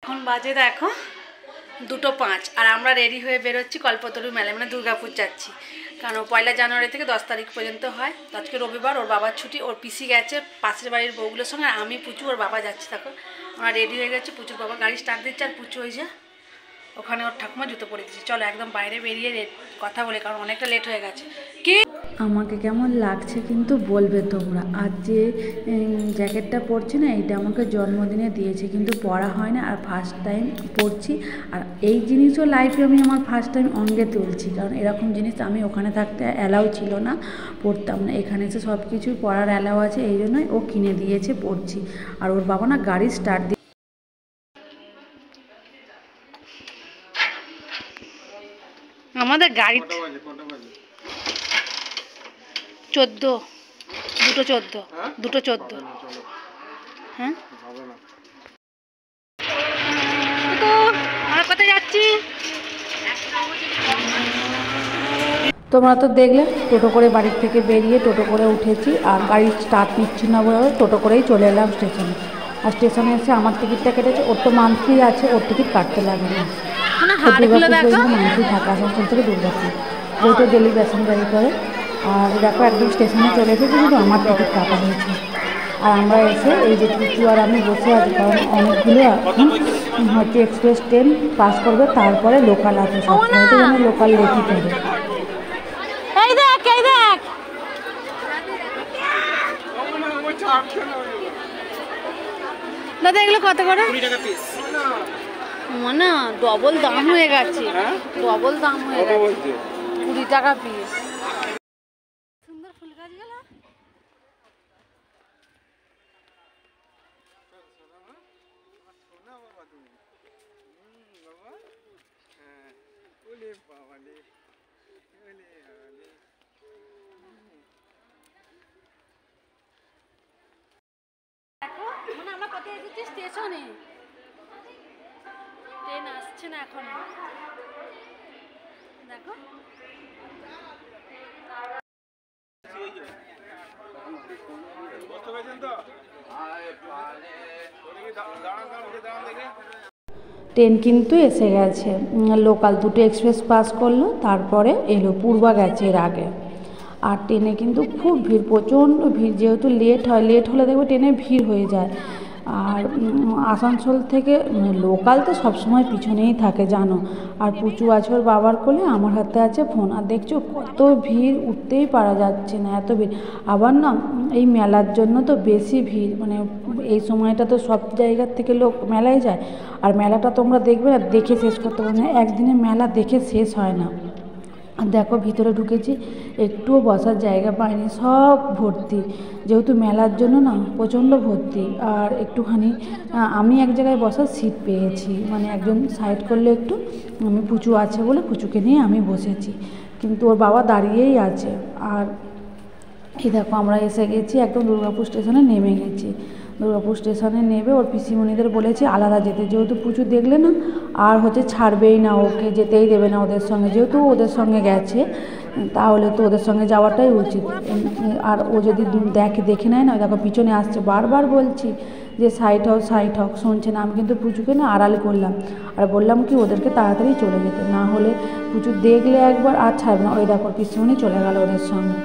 এখন বাজে দেখো 2:05 আর আমরা রেডি হয়ে বেরোচ্ছি কল্পতরু মেলায়, মানে দুর্গাপুর যাচ্ছি। কারণ 1 জানুয়ারি থেকে 10 তারিখ পর্যন্ত হয়। তো আজকে রবিবার, ওর বাবার ছুটি, ওর পিসি গেছে পাশের বাড়ির বউগুলোর সঙ্গে, আর আমি পুচু ওর বাবা যাচ্ছি। দেখো আমরা রেডি হয়ে গেছি, পুচুর বাবা গাড়ি স্টার্ট দিচ্ছে আর পুচু হয়ে যায় ওখানে ওর ঠাকুমা জুতো পরে দিচ্ছি। চলো একদম বাইরে বেরিয়ে কথা বলে, কারণ অনেকটা লেট হয়ে গেছে। কি আমাকে কেমন লাগছে কিন্তু বলবে তোমরা। আর যে জ্যাকেটটা পরছি না, এইটা আমাকে জন্মদিনে দিয়েছে, কিন্তু পরা হয় না, আর ফার্স্ট টাইম পরছি। আর এই জিনিসও লাইফে আমি আমার ফার্স্ট টাইম অঙ্গে তুলছি, কারণ এরকম জিনিস আমি ওখানে থাকতে অ্যালাউ ছিল না, পরতাম না। এখানে এসে সব কিছু পরার অ্যালাউ আছে, এই জন্যই ও কিনে দিয়েছে, পরছি। আর ওর বাবা না গাড়ি স্টার্ট দিয়ে আমাদের গাড়ি 2:14 হ্যাঁ তো আমরা কোথায় যাচ্ছি তোমরা তো দেখলে। টোটো করে বাড়ির থেকে বেরিয়ে টোটো করে উঠেছি, আর গাড়ি স্টার্ট নিচ্ছি না বলে টোটো করেই চলে এলাম স্টেশনে। আর স্টেশনে এসে আমার টিকিটটা কেটেছে, ওর তো মান্থলি আছে, ওর টিকিট কাটতে লাগে না। দুর্গাপুর মান্থলি থাকে আসানসোল থেকে দুর্গাপুর, যেহেতু ডেলি প্যাসেঞ্জারি করে। আর দেখো একদম স্টেশনে চলে এসেছি, কিন্তু আমার টিকিট কাটা হয়েছে। আর আমরা এসে এই যে পুচু আর আমি বসে আছি, কারণ অনেকগুলো হচ্ছে এক্সপ্রেস ট্রেন পাস করবে, তারপরে লোকাল আছে। সবসময় তো যেন লোকাল লেটই করে। দাদা এগুলো কত করে? 20 টাকা পিস। মানে ডবল দাম হয়ে গেছে, ডবল দাম হয়ে গেছে, 20 টাকা পিস। সুন্দর ফুল গাছগুলো। মানে আমরা কোথায় এসেছি? স্টেশনে। ট্রেন আসছে না এখন, দেখো। ট্রেন কিন্তু এসে গেছে, লোকাল 2টো এক্সপ্রেস পাস করলো, তারপরে এলো পূর্বা গেছে এর আগে। আর ট্রেনে কিন্তু খুব ভিড়, প্রচণ্ড ভিড়, যেহেতু লেট হয়, লেট হলে দেখবে ট্রেনে ভিড় হয়ে যায়। আর আসানসোল থেকে লোকাল তো সবসময় পিছনেই থাকে জানো। আর পুচু আছে ওর বাবার কোলে, আমার হাতে আছে ফোন, আর দেখছো কত ভিড়, উঠতেই পারা যাচ্ছে না, এত ভিড়। আবার না এই মেলার জন্য তো বেশি ভিড়, মানে এই সময়টা তো সব জায়গার থেকে লোক মেলায় যায়। আর মেলাটা তোমরা দেখবে না, দেখে শেষ করতে পারবে না, একদিনে মেলা দেখে শেষ হয় না। আর দেখো ভিতরে ঢুকেছি, একটুও বসার জায়গা পাইনি, সব ভর্তি, যেহেতু মেলার জন্য না প্রচণ্ড ভর্তি। আর একটুখানি আমি এক জায়গায় বসার সিট পেয়েছি, মানে একজন সাইড করলে একটু, আমি পুচু আছে বলে পুচুকে নিয়ে আমি বসেছি, কিন্তু ওর বাবা দাঁড়িয়েই আছে। আর এই দেখো আমরা এসে গেছি, একদম দুর্গাপুর স্টেশনে নেমে গেছি। দুর্গাপুর স্টেশনে নেবে ওর পিসিমণিদের বলেছে আলাদা যেতে, যেহেতু পুচু দেখলে না আর হচ্ছে ছাড়বেই না, ওকে যেতেই দেবে না ওদের সঙ্গে, যেহেতু ওদের সঙ্গে গেছে তাহলে তো ওদের সঙ্গে যাওয়াটাই উচিত। আর ও যদি দেখে নেয় না, দেখো পিছনে আসছে, বারবার বলছি যে সাইড হোক, শুনছে না। আমি কিন্তু পুচুকে না আড়াল করলাম, আর বললাম কি ওদেরকে তাড়াতাড়ি চলে যেতে, না হলে পুচু দেখলে একবার আর ছাড়বে না। ওই দেখো পিসিমণি চলে গেল ওদের সঙ্গে,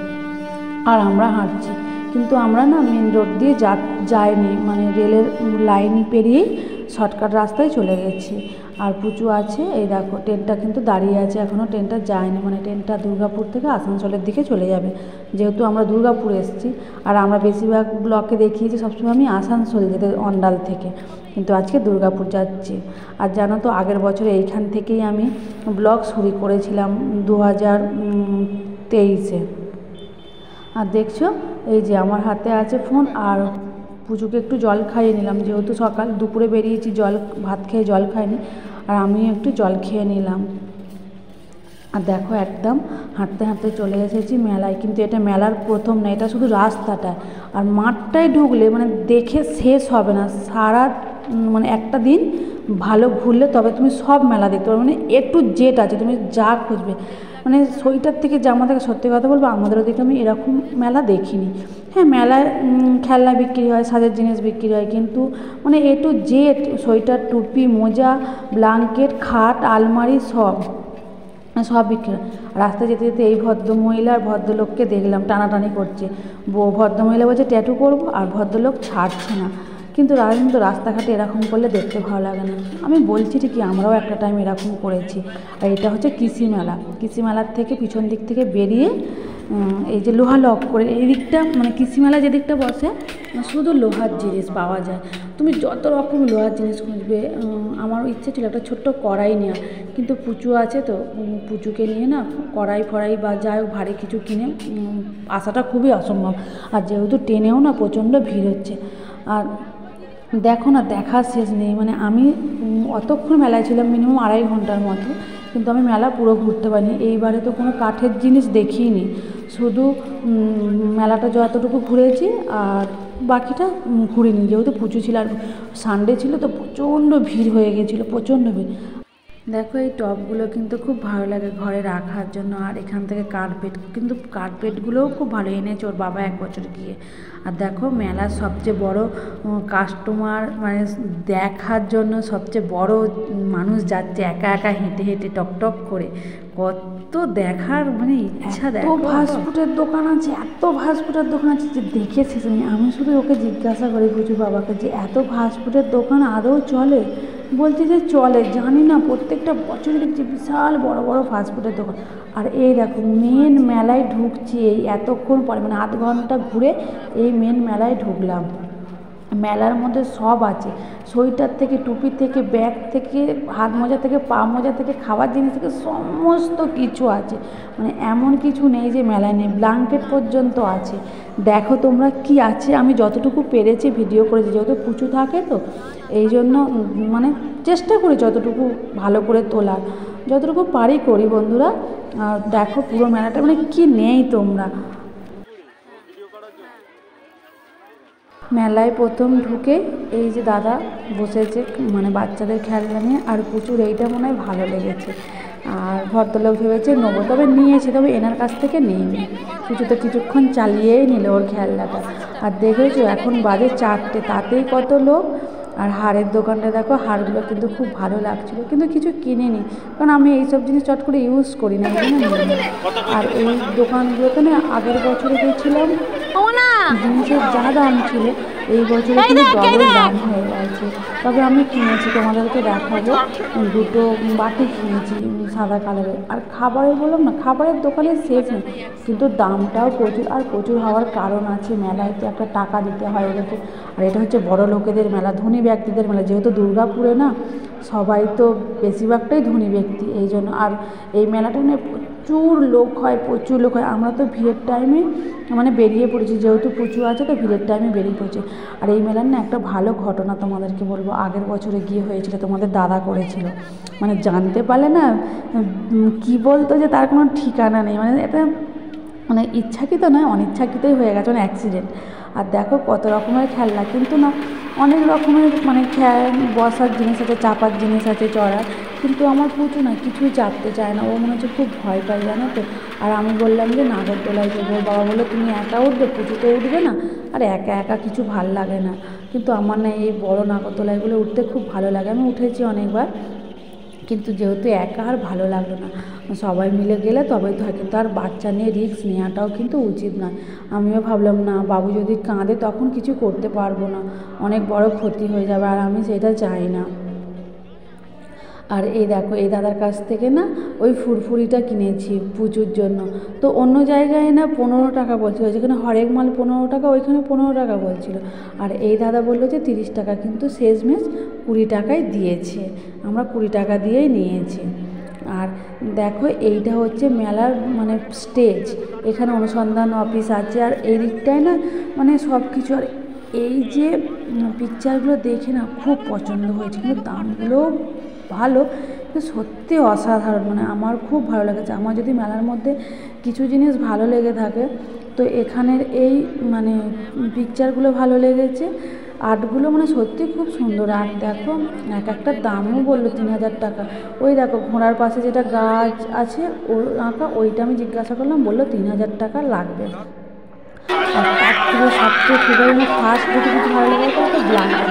আর আমরা হাঁটছি। কিন্তু আমরা না মেন রোড দিয়ে যাইনি, মানে রেলের লাইন পেরিয়েই শর্টকাট রাস্তায় চলে গেছি। আর পুচু আছে, এই দেখো ট্রেনটা কিন্তু দাঁড়িয়ে আছে, এখনও ট্রেনটা যায়নি, মানে ট্রেনটা দুর্গাপুর থেকে আসানসোলের দিকে চলে যাবে, যেহেতু আমরা দুর্গাপুর এসেছি। আর আমরা বেশিরভাগ ব্লকে দেখিয়েছি সবসময় আমি আসানসোল যেতে অন্ডাল থেকে, কিন্তু আজকে দুর্গাপুর যাচ্ছি। আর জানো তো আগের বছর এইখান থেকেই আমি ব্লগ শুরু করেছিলাম 2023-এ। আর দেখছো এই যে আমার হাতে আছে ফোন, আর পুজোকে একটু জল খাইয়ে নিলাম, যেহেতু দুপুরে বেরিয়েছি, ভাত খেয়ে জল খাইনি, আর আমি একটু জল খেয়ে নিলাম। আর দেখো একদম হাঁটতে হাঁটতে চলে এসেছি মেলায়, কিন্তু এটা মেলার প্রথম না, এটা শুধু রাস্তাটা। আর মাঠটায় ঢুকলে মানে দেখে শেষ হবে না, মানে একটা দিন ভালো ঘুরলে তবে তুমি সব মেলা দেখতে পারবে, মানে A to Z আছে, তুমি যা খুঁজবে। মানে সোয়েটার থেকে জামা থেকে সত্যি কথা বলবো আমাদের ওদিকে আমি এরকম মেলা দেখিনি। হ্যাঁ, মেলায় খেলনা বিক্রি হয়, সাজের জিনিস বিক্রি হয়, কিন্তু মানে এ টু জেড সোয়েটার, টুপি, মোজা, ব্ল্যাঙ্কেট, খাট, আলমারি সব বিক্রি হয়। রাস্তায় যেতে যেতে এই ভদ্রমহিলা আর ভদ্রলোককে দেখলাম টানাটানি করছে। ভদ্রমহিলা বলছে ট্যাটু করবো, আর ভদ্রলোক ছাড়ছে না। কিন্তু রাস্তাঘাটে এরকম করলে দেখতে ভালো লাগে না। আমি বলছি ঠিকই, আমরাও একটা টাইম এরকম করেছি। আর এটা হচ্ছে কৃষি মেলা। কৃষি মেলার থেকে পিছন দিক থেকে বেরিয়ে এই যে লোহা লক করে এই দিকটা, মানে কৃষি মেলা যেদিকটা বসে শুধু লোহার জিনিস পাওয়া যায়। তুমি যত রকম লোহার জিনিস খুঁজবে। আমার ইচ্ছে ছিল একটা ছোট্ট কড়াই নেওয়া, কিন্তু পুচু আছে তো পুচুকে নিয়ে না কড়াই ফড়াই বা যাই হোক ভারী কিছু কিনে আসাটা খুবই অসম্ভব। আর যেহেতু ট্রেনেও না প্রচণ্ড ভিড় হচ্ছে। আর দেখো না, দেখার শেষ নেই। মানে আমি অতক্ষণ মেলায় ছিলাম মিনিমাম 2.5 ঘন্টার মতো, কিন্তু আমি মেলা পুরো ঘুরতে পারিনি। এইবারে তো কোনো কাঠের জিনিস দেখিনি, শুধু মেলাটা যতটুকু ঘুরেছি আর বাকিটা ঘুরিনি, যেহেতু পুজো ছিল আর সানডে ছিল তো প্রচণ্ড ভিড় হয়ে গেছিলো, প্রচণ্ড ভিড়। দেখো এই টবগুলো কিন্তু খুব ভালো লাগে ঘরে রাখার জন্য। আর এখান থেকে কার্পেটগুলোও খুব ভালো এনেছে ওর বাবা 1 বছর গিয়ে। আর দেখো মেলার সবচেয়ে বড় কাস্টমার, মানে দেখার জন্য সবচেয়ে বড় মানুষ যাচ্ছে একা একা হেঁটে হেঁটে টকটক করে। কত দেখার মানে ইচ্ছা, দেখো ফাস্টফুডের দোকান আছে, এত ফাস্টফুডের দোকান আছে যে দেখে শেষ নেই। আমি শুধু ওকে জিজ্ঞাসা করি পুজো বাবাকে যে এত ফাস্টফুডের দোকান আদৌ চলে? বলছে যে চলে, জানি না, প্রত্যেকটা বছরই দেখছি বিশাল বড় বড় ফাস্টফুডের দোকান। আর এই দেখো মেন মেলায় ঢুকছি এই এতক্ষণ পরে, মানে 8 ঘন্টা ঘুরে এই মেন মেলায় ঢুকলাম। মেলার মধ্যে সব আছে, সোয়েটার থেকে, টুপি থেকে, ব্যাগ থেকে, হাত মোজা থেকে, পা মোজা থেকে, খাবার জিনিস থেকে সমস্ত কিছু আছে। মানে এমন কিছু নেই যে মেলায় নেই, ব্ল্যাঙ্কেট পর্যন্ত আছে। দেখো তোমরা কি আছে, আমি যতটুকু পেরেছি ভিডিও করেছি, যেহেতু পুচু থাকে তো এই জন্য মানে চেষ্টা করি যতটুকু ভালো করে তোলার, যতটুকু পারি করি বন্ধুরা। আর দেখো পুরো মেলাটা মানে কি নেই তোমরা। মেলায় প্রথম ঢুকে এই যে দাদা বসেছে মানে বাচ্চাদের খেলনা নিয়ে, আর প্রচুর এইটা মনে হয় ভালো লেগেছে। আর ভদ্রলোক ভেবেছে নেবো, তবে নিয়েছে, তবে এনার কাছ থেকে নিইনি। কিছু তো কিছুক্ষণ চালিয়েই নিল ওর খেলনাটা। আর দেখেছো এখন বাজে 4টে, তাতেই কত লোক। আর হারের দোকানটা দেখো, হারগুলো কিন্তু খুব ভালো লাগছিলো, কিন্তু কিছু কিনিনি, কারণ আমি এইসব জিনিস চট করে ইউজ করি না, এই জন্য নিই। আর এই দোকানগুলোতে না আগের বছরে গিয়েছিলাম, জিনিসের যা দাম ছিল এই বছরে কিন্তু ডবল দাম হয়ে গেছে। তবে আমি কিনেছি, তোমাদেরকে দেখাবো, 2টো বাটি কিনেছি সাদা কালারের। আর খাবারের বললাম না, খাবারের দোকানে শেষ নেই, কিন্তু দামটাও প্রচুর। আর প্রচুর হওয়ার কারণ আছে, মেলায় তো একটা টাকা দিতে হয় ওদেরকে। আর এটা হচ্ছে বড় লোকেদের মেলা, ধনী ব্যক্তিদের মেলা, যেহেতু দুর্গাপুরে না সবাই তো বেশিরভাগটাই ধনী ব্যক্তি, এই জন্য। আর এই মেলাটা নিয়ে প্রচুর লোক হয়, প্রচুর লোক হয়। আমরা তো ভিড়ের টাইমে মানে বেরিয়ে পড়েছি, যেহেতু প্রচুর আছে তো ভিড়ের টাইমে বেরিয়ে পড়েছি। আর এই মেলার না একটা ভালো ঘটনা তোমাদেরকে বলবো, আগের বছরে গিয়ে হয়েছিল, তোমাদের দাদা করেছিল, মানে জানতে পারলে না কি বলতো যে তার কোনো ঠিকানা নেই, মানে এটা মানে ইচ্ছাকৃত নয়, অনিচ্ছাকৃতই হয়ে গেছে, মানে অ্যাক্সিডেন্ট। আর দেখো কত রকমের খেলনা, কিন্তু না অনেক রকমের মানে বসার জিনিস আছে, চাপার জিনিস আছে, চড়ার, কিন্তু আমার পুচু না কিছুই চাপতে চায় না, ও মনে হচ্ছে খুব ভয় পায়, জানো তো। আর আমি বললাম যে নাগরদোলায় যাবো, বাবা বললো তুমি একা উঠবে, পুচু তো উঠবে না, আর একা একা কিছু ভাল লাগে না। কিন্তু আমার না এই বড় নাগরদোলাগুলো উঠতে খুব ভালো লাগে, আমি উঠেছি অনেকবার, কিন্তু যেহেতু একা আর ভালো লাগলো না, সবাই মিলে গেলে তবেই তো হয়। কিন্তু আর বাচ্চা নিয়ে রিস্ক নেওয়াটাও কিন্তু উচিত নয়। আমিও ভাবলাম না, বাবু যদি কাঁদে তখন কিছু করতে পারবো না, অনেক বড় ক্ষতি হয়ে যাবে, আর আমি সেটা চাই না। আর এই দেখো এই দাদার কাছ থেকে না ওই ফুরফুরিটা কিনেছি পুজোর জন্য। তো অন্য জায়গায় না 15 টাকা বলছিল, যেখানে হরেক মাল 15 টাকা, ওইখানে 15 টাকা বলছিল। আর এই দাদা বললো যে 30 টাকা, কিন্তু শেষমেশ 20 টাকায় দিয়েছে, আমরা 20 টাকা দিয়েই নিয়েছি। আর দেখো এইটা হচ্ছে মেলার মানে স্টেজ, এখানে অনুসন্ধান অফিস আছে। আর এই দিকটায় না মানে সব কিছু, আর এই যে পিকচারগুলো দেখে না খুব পছন্দ হয়েছে, কিন্তু দামগুলোও ভালো, কিন্তু সত্যি অসাধারণ, মানে আমার খুব ভালো লেগেছে। আমার যদি মেলার মধ্যে কিছু জিনিস ভালো লেগে থাকে তো এখানের এই মানে পিকচারগুলো ভালো লেগেছে। আর্টগুলো মানে সত্যি খুব সুন্দর আর্ট। দেখো এক একটা দামও বললো 3000 টাকা। ওই দেখো ঘোড়ার পাশে যেটা গাছ আছে ওর আঁকা, ওইটা আমি জিজ্ঞাসা করলাম, বললো 3000 টাকা লাগবে। আর তার থেকে সবচেয়ে ফেভারিট ফার্স্ট যদি কিছু ভালো লাগে তো একটা ব্ল্যাঙ্কেট,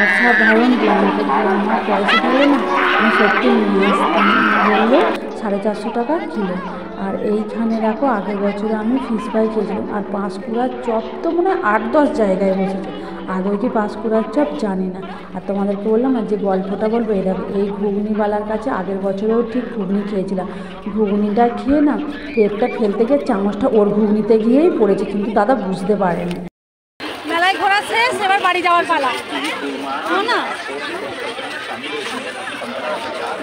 অসাধারণ ব্ল্যাঙ্কেটগুলো। আমার পয়সা থাকলে না আমি সত্যি নিয়ে আসতাম। বললো 450 টাকা কিলো। আর এইখানে দেখো আগের বছরে আমি ফিশ ফ্রাই খেয়েছিলাম। আর পাঁশকুড়ার চপ তো মনে হয় 8-10 জায়গায় বসেছে। আদৌ কি পাঁশকুড়ার চপ জানি না। আর তোমাদেরকে বললাম না যে গল্পটা বলবো, এই দেখো এই ঘুগনিওয়ালার কাছে আগের বছরেও ঠিক ঘুগনি খেয়েছিলাম। ঘুগনিটা খেয়ে না প্লেটটা ফেলতে গিয়ে চামচটা ওর ঘুগনিতে গিয়েই পড়েছে, কিন্তু দাদা বুঝতে পারেনি। মেলায় ঘোরা শেষ, এবার বাড়ি যাওয়ার পালা। না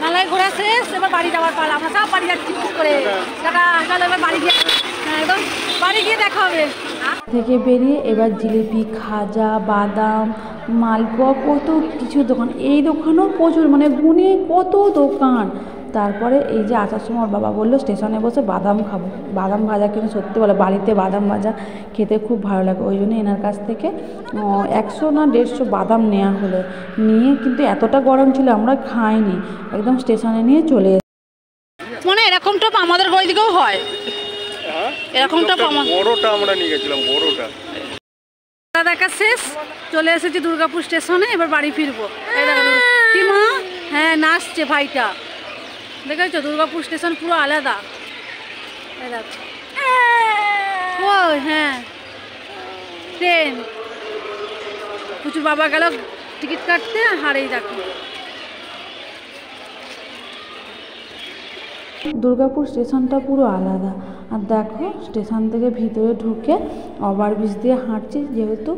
মেলায় ঘোরা শেষ, এবার বাড়ি যাওয়ার পালা। আমরা সব বাড়ি যাচ্ছি করে। দাদা চলো এবার বাড়ি গিয়ে একদম বাড়ি গিয়ে দেখা হবে। থেকে বেরিয়ে এবার জিলিপি, খাজা, বাদাম, মালপোয়া, কত কিছু দোকান। এই দোকানেও প্রচুর, মানে গুনে কত দোকান। তারপরে এই যে আসার সময় ওর বাবা বললো স্টেশনে বসে বাদাম খাবো। বাদাম ভাজা কিন্তু সত্যি বলে বাড়িতে বাদাম ভাজা খেতে খুব ভালো লাগে। ওই জন্য এনার কাছ থেকে 100 না 150 বাদাম নেওয়া হলো। নিয়ে কিন্তু এতটা গরম ছিল আমরা খাইনি, একদম স্টেশনে নিয়ে চলে এসেছি। মানে এরকম টপ আমাদের ওই দিকেও হয়। এরকম টপ বড়টা আমরা নিয়ে গেছিলাম, বড়টা। দেখা শেষ, চলে এসেছি দুর্গাপুর স্টেশনে, এবার বাড়ি ফিরবো। এই দেখো কি মা, হ্যাঁ নাচছে ভাইটা, দেখেছো দুর্গাপুর স্টেশন পুরো আলাদা। এই দেখো ওই হ্যাঁ ট্রেন। প্রচুর বাবা গেল টিকিট কাটতে, আর এই দেখো দুর্গাপুর স্টেশনটা পুরো আলাদা। আর দেখো স্টেশন থেকে ভিতরে ঢুকে ওভারব্রিজ দিয়ে হাঁটছি, যেহেতু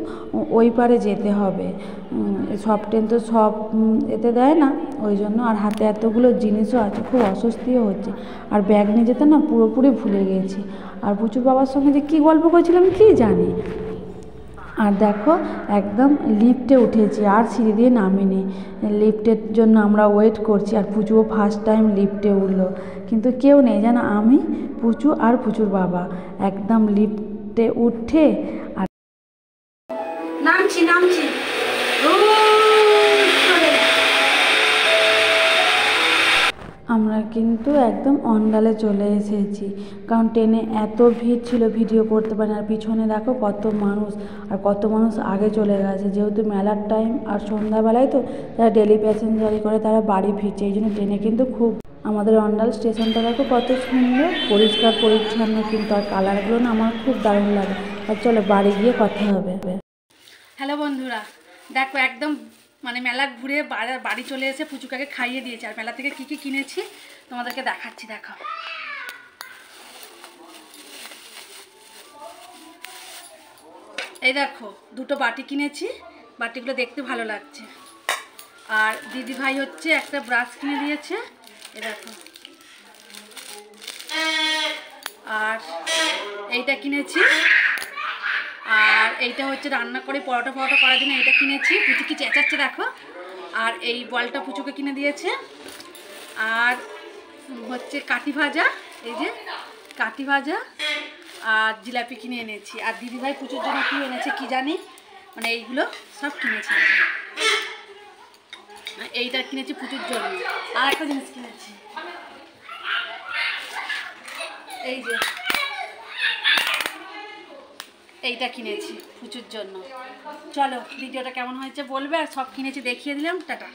ওই পারে যেতে হবে। সব ট্রেন তো সব এতে দেয় না, ওই জন্য। আর হাতে এতগুলো জিনিসও আছে, খুব অস্বস্তিও হচ্ছে। আর ব্যাগ নিয়ে যেতে না পুরোপুরি ভুলে গেছি। আর প্রচুর বাবার সঙ্গে যে কী গল্প করেছিলাম কী জানি। আর দেখো একদম লিফটে উঠেছি, আর সিঁড়ি দিয়ে নামিনি। লিফটের জন্য আমরা ওয়েট করছি। আর পুচুও ফার্স্ট টাইম লিফটে উঠলো, কিন্তু কেউ নেই যেন, আমি, পুচু আর পুচুর বাবা। একদম লিফটে উঠে আর নামছি আমরা কিন্তু একদম অন্ডালে চলে এসেছি, কারণ ট্রেনে এত ভিড় ছিল ভিডিও করতে পারি। আর পিছনে দেখো কত মানুষ, আর কত মানুষ আগে চলে গেছে, যেহেতু মেলার টাইম। আর সন্ধ্যাবেলায় তো যারা ডেলি প্যাসেঞ্জারি করে তারা বাড়ি ফিরছে, এই জন্য ট্রেনে কিন্তু খুব। আমাদের অন্ডাল স্টেশনটা দেখো কত সুন্দর, পরিষ্কার পরিচ্ছন্ন কিন্তু। আর কালারগুলো না আমার খুব দারুণ লাগে। আর চলো বাড়ি গিয়ে কথা হবে। হ্যালো বন্ধুরা, দেখো একদম মানে মেলা ঘুরে বাড়ি চলে এসে পুচুকাকে খাইয়ে দিয়েছে। আর মেলা থেকে কী কী কিনেছি তোমাদেরকে দেখাচ্ছি, দেখো। এই দেখো দুটো বাটি কিনেছি, বাটিগুলো দেখতে ভালো লাগছে। আর দিদি ভাই হচ্ছে একটা ব্রাশ কিনে দিয়েছে, এই দেখো। আর এইটা কিনেছি। আর এইটা হচ্ছে রান্না করে পরোটা করার জন্য এটা কিনেছি। পুচু কি চেঁচাচ্ছে দেখো। আর এই বলটা পুচুকে কিনে দিয়েছে। আর হচ্ছে কাঠি ভাজা, এই যে কাঠি ভাজা আর জিলাপি কিনে এনেছি। আর দিদিভাই পুচুর জন্য কী এনেছে কি জানি, মানে এইগুলো সব কিনেছি। এইটা কিনেছি পুচুর জন্য। আর একটা জিনিস কিনেছি, এই যে এইটা কিনেছি পুচুর জন্য। চলো ভিডিওটা কেমন হয়েছে বলবে। আর সব কিনেছি দেখিয়ে দিলাম, টাটা।